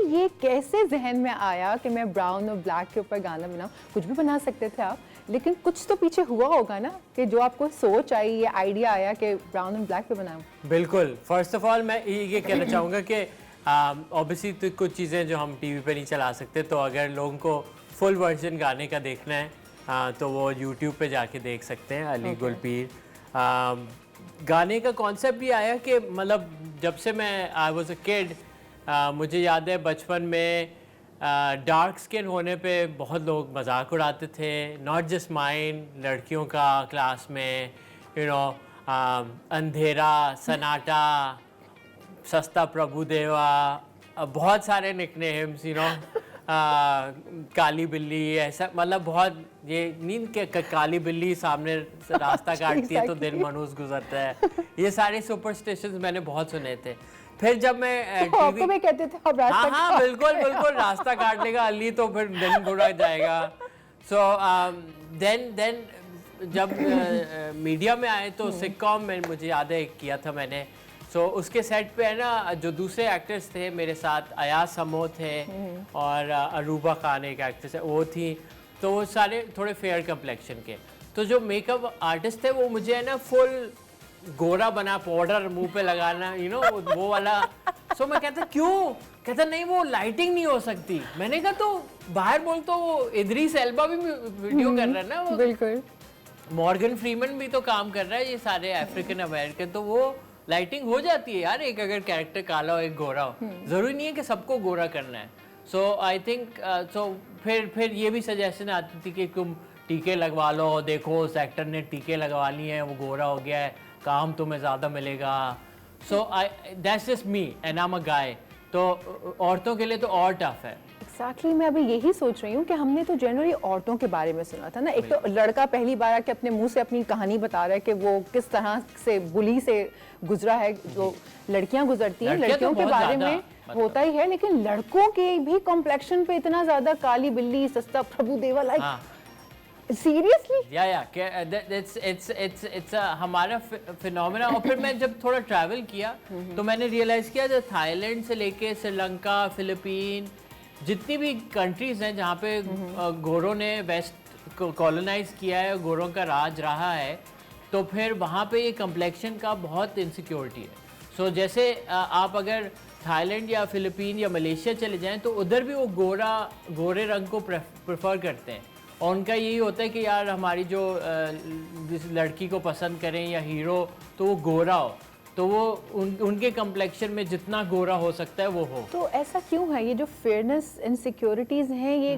ये कैसे जहन में आया कि मैं ब्राउन और ब्लैक के ऊपर गाना बनाऊं? कुछ भी बना सकते थे आप, लेकिन कुछ तो पीछे हुआ होगा ना कि जो आपको सोच आई, ये आइडिया आया कि ब्राउन एंड ब्लैक पे बनाऊं। बिल्कुल, फर्स्ट ऑफ ऑल मैं ये कहना चाहूँगा कि ऑब्वियसली तो कुछ चीज़ें जो हम टीवी पे नहीं चला सकते, तो अगर लोगों को फुल वर्जन गाने का देखना है तो वो यूट्यूब पे जाके देख सकते हैं, अली गुलपीर। गाने का कॉन्सेप्ट भी आया कि मतलब जब से मैं आई वाज अ किड, मुझे याद है बचपन में डार्क स्किन होने पे बहुत लोग मजाक उड़ाते थे, नॉट जस्ट माइन, लड़कियों का क्लास में, यू नो, अंधेरा, सन्नाटा, सस्ता प्रभुदेवा, बहुत सारे निकनेम्स, यू नो, काली बिल्ली, ऐसा, मतलब बहुत, ये नींद के काली बिल्ली सामने से रास्ता काटती है तो दिन मनुष्य गुजरता है, ये सारे सुपरस्टिशंस मैंने बहुत सुने थे। फिर जब मैं टीवी में कहते थे अब रास्ता हाँ बिल्कुल बिल्कुल, रास्ता काट लेगा अली तो फिर दिन बुरा जाएगा। सो देन जब मीडिया में आए तो सिटकॉम में मुझे याद है किया था मैंने। सो उसके सेट पे है ना, जो दूसरे एक्टर्स थे मेरे साथ, अयाज समो थे और अरूबा खान एक एक्ट्रेस है वो थी, तो वो सारे थोड़े फेयर कम्प्लेक्शन के। तो जो मेकअप आर्टिस्ट थे वो मुझे है ना फुल गोरा बना, पाउडर मुंह पे लगाना, यू नो, वो वाला। सो मैं कहता क्यों, कहता नहीं वो लाइटिंग नहीं हो सकती। मैंने कहा तो बाहर बोल, तो वो इदरीस एल्बा भी वीडियो कर रहा है ना, वो बिल्कुल, मॉर्गन फ्रीमैन भी तो काम कर रहा है, ये सारे अफ्रीकन अमेरिकन, तो वो लाइटिंग हो जाती है यार, एक अगर कैरेक्टर काला हो एक गोरा हो, जरूरी नहीं है कि सबको गोरा करना है। सो आई थिंक सो फिर ये भी सजेशन आती थी कि तुम टीके लगवा लो, देखो उस एक्टर ने टीके लगवा लिए हैं, वो गोरा हो गया है, काम तुम्हें ज़्यादा मिलेगा। So I that's just me and I am a guy, तो औरतों के लिए तो और टफ है। एग्जैक्टली, मैं अभी यही सोच रही हूँ कि हमने तो जनरली औरतों के बारे में सुना था ना, एक तो लड़का पहली बार आके अपने मुंह से अपनी कहानी बता रहा है कि वो किस तरह से बुली से गुजरा है, जो लड़कियां गुजरती हैं, लड़कियों के बारे में होता ही है, लेकिन लड़कों के भी कॉम्प्लेक्शन पे इतना ज्यादा काली बिल्ली, सस्ता प्रभुदेवा, लाइक सीरियसली? इट्स हमारा फिनोमेना। और फिर मैं जब थोड़ा ट्रैवल किया तो मैंने रियलाइज किया, जो थाईलैंड से लेके श्रीलंका, फिलीपीन, जितनी भी कंट्रीज हैं जहाँ पे गोरों ने वेस्ट कॉलोनाइज किया है, गोरों का राज रहा है, तो फिर वहाँ पे ये कम्प्लेक्शन का बहुत इनसिक्योरिटी है। सो जैसे आप अगर थाईलैंड या फिलीपीन या मलेशिया चले जाएं तो उधर भी वो गोरे रंग को प्रेफर करते हैं, और उनका यही होता है कि यार हमारी जो जिस लड़की को पसंद करें या हीरो, तो वो गोरा हो, तो वो उनके कम्प्लेक्शन में जितना गोरा हो सकता है वो हो। तो ऐसा क्यों है? ये जो फेयरनेस इनसिक्योरिटीज हैं, ये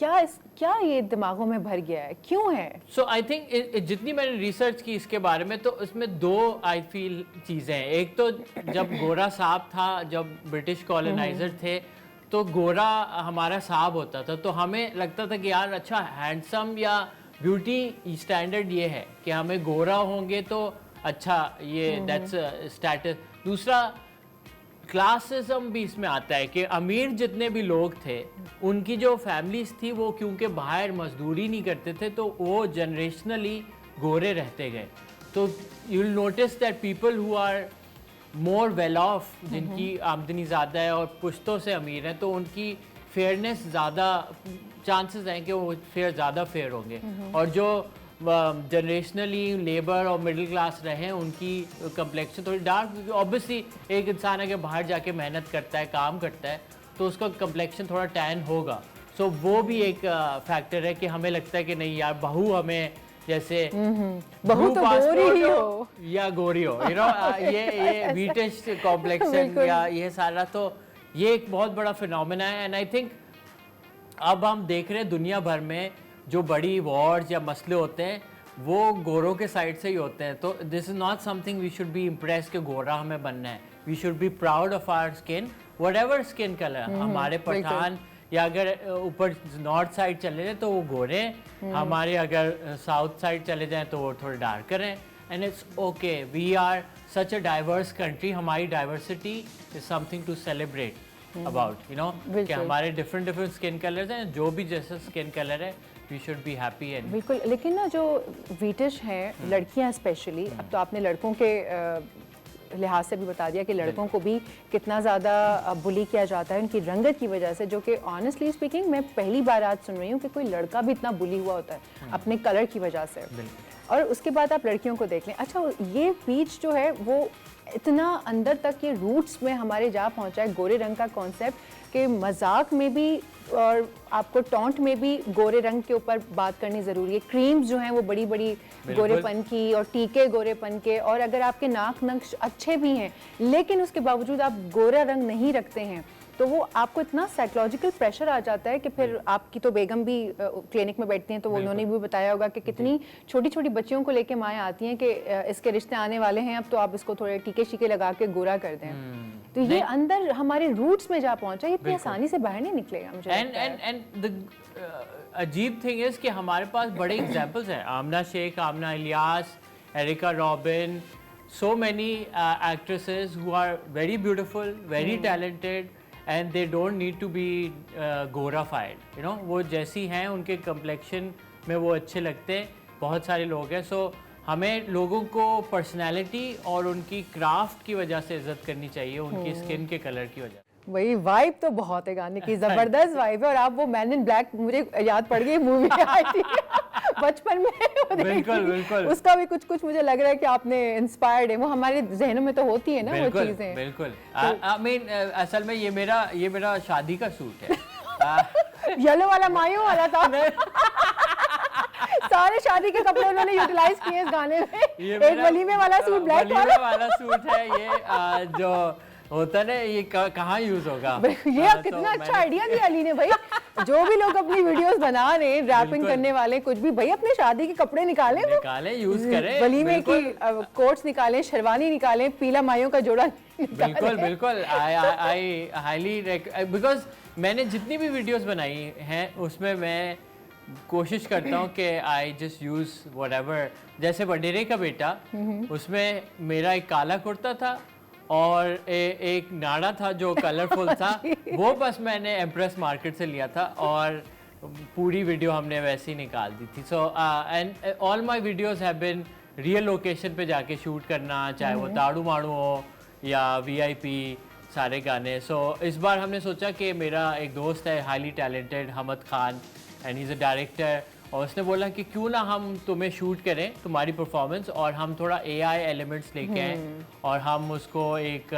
क्या ये दिमागों में भर गया है, क्यों है? सो आई थिंक जितनी मैंने रिसर्च की इसके बारे में, तो इसमें दो आई फील चीज़ें हैं। एक तो जब गोरा साहब था, जब ब्रिटिश कॉलोनाइजर थे, तो गोरा हमारा साहब होता था, तो हमें लगता था कि यार अच्छा हैंडसम या ब्यूटी स्टैंडर्ड ये है कि हमें गोरा होंगे तो अच्छा, ये दैट्स स्टेटस। दूसरा क्लासिज्म भी इसमें आता है कि अमीर जितने भी लोग थे, उनकी जो फैमिलीज थी वो क्योंकि बाहर मजदूरी नहीं करते थे, तो वो जनरेशनली गोरे रहते गए। तो you will notice that people who are more well off, जिनकी आमदनी ज़्यादा है और पुश्तों से अमीर हैं, तो उनकी फेयरनेस ज़्यादा, चांसेस हैं कि वो ज़्यादा फेयर होंगे। और जो जनरेशनली लेबर और मिडिल क्लास रहे, उनकी कम्प्लेक्शन थोड़ी डार्क। ऑब्वियसली एक इंसान अगर बाहर जाके मेहनत करता है, काम करता है, तो उसका कम्प्लेक्शन थोड़ा टैन होगा। सो वो भी एक फैक्टर है कि हमें लगता है कि नहीं यार, बहू हमें जैसे बहू तो गोरी ही हो या गोरी हो, यू नो, ये ब्रिटिश कॉम्प्लेक्शन या ये सारा, तो ये एक बहुत बड़ा फिनोमेना है। एंड आई थिंक अब हम देख रहे हैं दुनिया भर में जो बड़ी वॉर्स या मसले होते हैं वो गोरों के साइड से ही होते हैं। तो this is not something we should be impress कि गोरा हमें बनना है। We should be proud of our skin, whatever skin colour. हमारे पठान या अगर ऊपर नॉर्थ साइड चले जाए तो वो गोरे हैं, हमारे अगर साउथ साइड चले जाएं तो वो थोड़े डार्कर हैं। And it's okay, we are such a diverse country. हमारी diversity is something to celebrate about, you know, कि हमारे डिफरेंट स्किन कलर्स हैं, जो भी जैसा स्किन कलर है we should be happy. And बिल्कुल, लेकिन ना जो ब्रिटिश हैं, लड़कियां स्पेशली, अब तो आपने लड़कों के लिहाज से भी बता दिया कि लड़कों को भी कितना ज़्यादा बुली किया जाता है उनकी रंगत की वजह से, जो कि ऑनेस्टली स्पीकिंग मैं पहली बार आज सुन रही हूँ कि कोई लड़का भी इतना बुली हुआ होता है अपने कलर की वजह से। और उसके बाद आप लड़कियों को देख लें, अच्छा ये बीच जो है वो इतना अंदर तक ये रूट्स में हमारे जा पहुंचा है, गोरे रंग का कॉन्सेप्ट कि मजाक में भी और आपको टॉन्ट में भी गोरे रंग के ऊपर बात करनी ज़रूरी है। क्रीम्स जो हैं वो बड़ी बड़ी गोरेपन की और टीके गोरेपन के, और अगर आपके नाक नक्श अच्छे भी हैं लेकिन उसके बावजूद आप गोरा रंग नहीं रखते हैं तो वो आपको इतना साइकोलॉजिकल प्रेशर आ जाता है कि फिर आपकी तो बेगम भी क्लिनिक में बैठती हैं तो उन्होंने भी बताया होगा कि कितनी छोटी छोटी बच्चियों को लेके माएँ आती हैं कि इसके रिश्ते आने वाले हैं अब तो आप इसको थोड़े टीके शीके लगा के गोरा कर दें। तो ये अंदर हमारे रूट्स में जा पहुंचा, इतनी आसानी से बाहर नहीं निकलेगा मुझे। एंड द अजीब थिंग इज कि हमारे पास बड़े एग्जांपल्स हैं, Aamna Shaikh, Aamna Ilyas, Erica Robin, so many actresses who are very beautiful, very talented and they don't need to be glorified, you know, वो जैसी हैं उनके complexion में वो अच्छे लगते हैं, बहुत सारे लोग हैं। so हमें लोगों को पर्सनैलिटी और उनकी क्राफ्ट की वजह से इज्जत करनी चाहिए, उनकी स्किन के कलर की वजह। वही वाइब तो बहुत है गाने की, जबरदस्त वाइब है। और आप वो मैन इन ब्लैक मुझे याद पड़ गई, मूवी आई थी बचपन में बिल्कुल बिल्कुल, उसका भी कुछ कुछ मुझे लग रहा है कि आपने इंस्पायर्ड है, वो हमारे जहनों में तो होती है ना वो चीजें। बिल्कुल आई मीन असल में ये मेरा शादी का सूट है येलो वाला मायूं वाला था सारे शादी के कपड़े उन्होंने यूटिलाइज किए इस गाने में। एक वलीमे वाला सूट, ब्लैक वाला सूट है ये जो होता ना, ये कहाँ यूज होगा। ये कितना अच्छा आइडिया दिया अली ने भाई। जो भी लोग अपनी वीडियोस बना रहे हैं, रैपिंग करने वाले कुछ भी, भाई अपने शादी के कपड़े निकालें, यूज करें, वलीमे की कोट्स निकालें, शेरवानी निकालें, पीला मायों का जोड़ा बिल्कुल आई हाईली बिकॉज मैंने जितनी भी वीडियोस बनाई हैं उसमें मैं कोशिश करता हूँ कि आई जस्ट यूज व्हाटएवर। जैसे वडेरे का बेटा, उसमें मेरा एक काला कुर्ता था और एक नाड़ा था जो कलरफुल था, वो बस मैंने एम्प्रेस मार्केट से लिया था और पूरी वीडियो हमने वैसे ही निकाल दी थी। So and all my videos have been real location पे जाके शूट करना, चाहे वो दाड़ू माड़ू हो या वीआईपी सारे गाने। सो इस बार हमने सोचा कि मेरा एक दोस्त है highly talented, Hamad Khan, and he is a director, और उसने बोला कि क्यों ना हम तुम्हें शूट करें तुम्हारी परफॉर्मेंस और हम थोड़ा एआई एलिमेंट्स लेके आए और हम उसको एक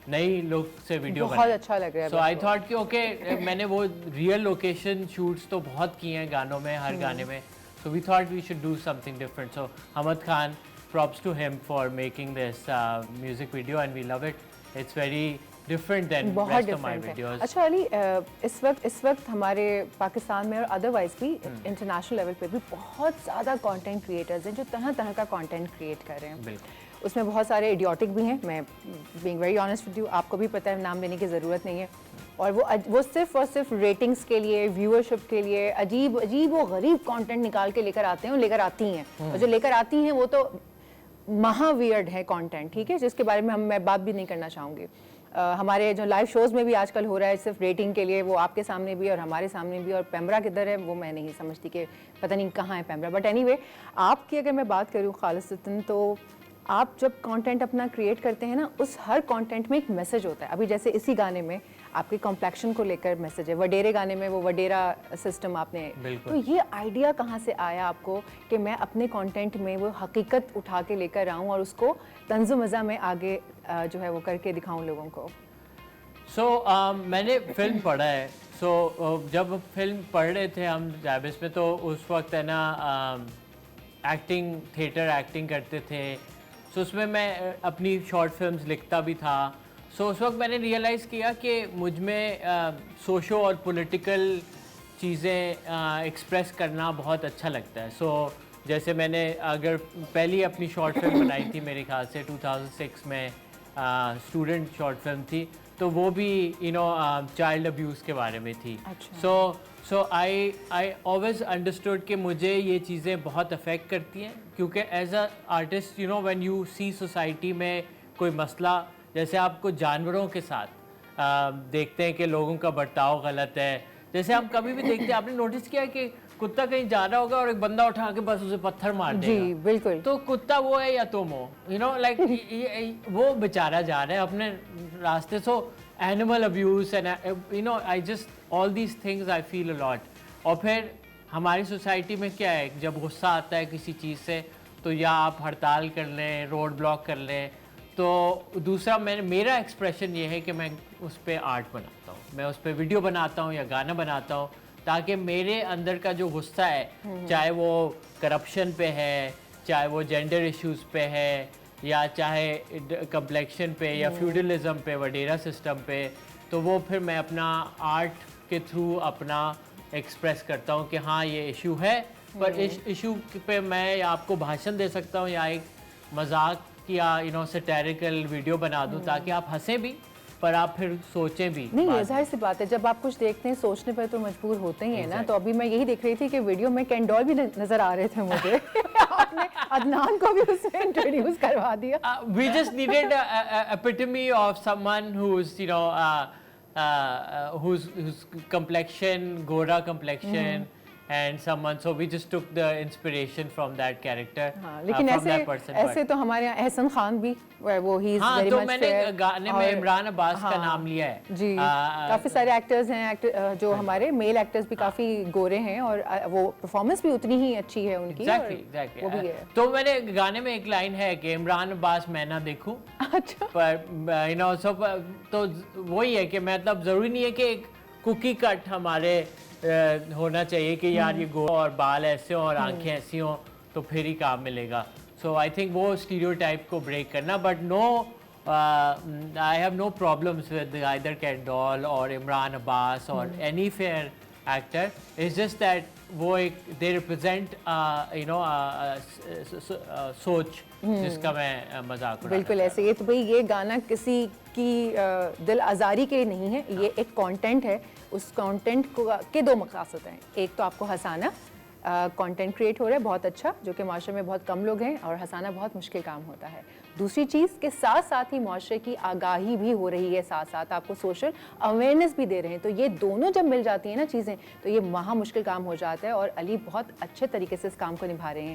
नई लुक से वीडियो बहुत अच्छा लग रहा है। सो आई थॉट कि ओके मैंने वो रियल लोकेशन शूट्स तो बहुत किए हैं गानों में, हर गाने में, so we thought we should do something different. So Hamad Khan, props to him for making this music video and we love it. It's very different than rest of my videos. अच्छा अली, इस वक्त हमारे पाकिस्तान में और अदरवाइज भी इंटरनेशनल लेवल पे भी बहुत ज़्यादा कंटेंट क्रिएटर्स हैं जो तरह तरह का कंटेंट क्रिएट कर रहे हैं। बिल्कुल। उसमें बहुत सारे इडियोटिक भी हैं, मैं being very honest with you, आपको भी पता है, नाम लेने की ज़रूरत नहीं है। और वो सिर्फ और सिर्फ रेटिंग्स के लिए, व्यूअरशिप के लिए अजीब व गरीब कंटेंट निकाल के लेकर आते हैं और लेकर आती हैं, और जो लेकर आती हैं वो तो महा वियर्ड है कंटेंट, ठीक है, जिसके बारे में मैं बात भी नहीं करना चाहूँगी। हमारे जो लाइव शोज़ में भी आजकल हो रहा है सिर्फ रेटिंग के लिए, वो आपके सामने भी और हमारे सामने भी, और पैमरा किधर है वो मैं नहीं समझती कि पता नहीं कहाँ है पैमरा। बट एनीवे, आपकी अगर मैं बात करूँ खालिसतन, तो आप जब कंटेंट अपना क्रिएट करते हैं ना, उस हर कंटेंट में एक मैसेज होता है। अभी जैसे इसी गाने में आपके कॉम्प्लेक्शन को लेकर मैसेज है, वडेरे गाने में वो वडेरा सिस्टम आपने, तो ये आइडिया कहाँ से आया आपको कि मैं अपने कंटेंट में वो हकीकत उठा के लेकर आऊँ और उसको तंज़ो मज़ा में आगे जो है वो करके दिखाऊँ लोगों को? मैंने फिल्म पढ़ा है। जब फिल्म पढ़ रहे थे हम जैबिस में, तो उस वक्त है ना एक्टिंग, थिएटर एक्टिंग करते थे, उसमें मैं अपनी शॉर्ट फिल्म्स लिखता भी था। उस वक्त मैंने रियलाइज़ किया कि मुझ में सोशो और पॉलिटिकल चीज़ें एक्सप्रेस करना बहुत अच्छा लगता है। जैसे मैंने अगर पहली अपनी शॉर्ट फिल्म बनाई थी मेरे ख्याल से 2006 में, स्टूडेंट शॉर्ट फिल्म थी, तो वो भी चाइल्ड अब्यूज़ के बारे में थी। सो आई ऑलवेज अंडरस्टूड कि मुझे ये चीज़ें बहुत अफेक्ट करती हैं, क्योंकि as a artist when you see society में कोई मसला, जैसे आपको जानवरों के साथ देखते हैं कि लोगों का बर्ताव गलत है, जैसे आप कभी भी देखते हैं, आपने नोटिस किया कि कुत्ता कहीं जा रहा होगा और एक बंदा उठा के बस उसे पत्थर मार देगा। जी बिल्कुल। तो कुत्ता वो है या तुम हो, यू नो लाइक वो बेचारा जा रहा है अपने रास्ते। So animal abuse and you know I just all these things I feel a lot. और फिर हमारी सोसाइटी में क्या है, जब गुस्सा आता है किसी चीज़ से तो या आप हड़ताल कर लें, रोड ब्लॉक कर लें। तो दूसरा मेरा एक्सप्रेशन ये है कि मैं उस पर आर्ट बनाता हूँ, मैं उस पर वीडियो बनाता हूँ या गाना बनाता हूँ, ताकि मेरे अंदर का जो गुस्सा है, चाहे वो करप्शन पे है, चाहे वो जेंडर इश्यूज पे है, या चाहे कम्प्लेक्शन पे या फ्यूडलिज्म पे, वडेरा सिस्टम पे, तो वो फिर मैं अपना आर्ट के थ्रू अपना एक्सप्रेस करता हूँ कि हाँ ये इशू है। पर इस इशू पे मैं आपको भाषण दे सकता हूँ या एक मजाक या यू नो सैटिरिकल वीडियो बना दूँ ताकि आप हंसें भी पर आप फिर सोचें भी। नहीं, ये जाहिर सी बात है, जब आप कुछ देखते हैं सोचने पर तो मजबूर होते ही है ना। तो अभी मैं यही देख रही थी कि वीडियो में कैंडोल भी नजर आ रहे थे मुझे। आपने अदनान को भी उसमें इंट्रोड्यूस करवा दिया। We just needed a epitome of someone who's you know whose complexion, Gora complexion, and someone. So we just took the inspiration from that character. हाँ, लेकिन from that person. ऐसे तो हमारे यहाँ एहसन खान भी वो ही हाँ, तो मैंने गाने में इमरान अब्बास का नाम लिया है जी। काफी सारे एक्टर्स हैं, जो हमारे मेल एक्टर्स भी काफी गोरे हैं और वो परफॉर्मेंस भी उतनी ही अच्छी है उनकी। Exactly. वो भी है। तो मेरे गाने में एक लाइन है कि इमरान अब्बास मैं ना देखूं। अच्छा। पर यू नो सब तो वही है कि मतलब जरूरी नहीं है कि एक कुकी कट हमारे होना चाहिए कि यार ये गोरा और बाल ऐसे और आंखें ऐसी हों तो फिर ही काम मिलेगा। सो आई थिंक वो स्टीरियोटाइप को ब्रेक करना। But no, I have no problems with either कैंडोल और इमरान अब्बास और any fair actor. It's just that वो एक दे रिप्रेजेंट यू नो सोच जिसका मैं मजाक उड़ा। बिल्कुल ऐसे। ये तो भाई ये गाना किसी की दिल आज़ारी के लिए नहीं है, ये एक कंटेंट है। उस कंटेंट को के दो मकसद हैं, एक तो आपको हंसाना, कंटेंट क्रिएट हो रहा है बहुत अच्छा, जो कि माशरे में बहुत कम लोग हैं और हंसाना बहुत मुश्किल काम होता है। दूसरी चीज़ के साथ साथ ही माशरे की आगाही भी हो रही है, साथ साथ आपको सोशल अवेयरनेस भी दे रहे हैं। तो ये दोनों जब मिल जाती हैं ना चीज़ें, तो ये महा मुश्किल काम हो जाता है और अली बहुत अच्छे तरीके से इस काम को निभा रहे हैं।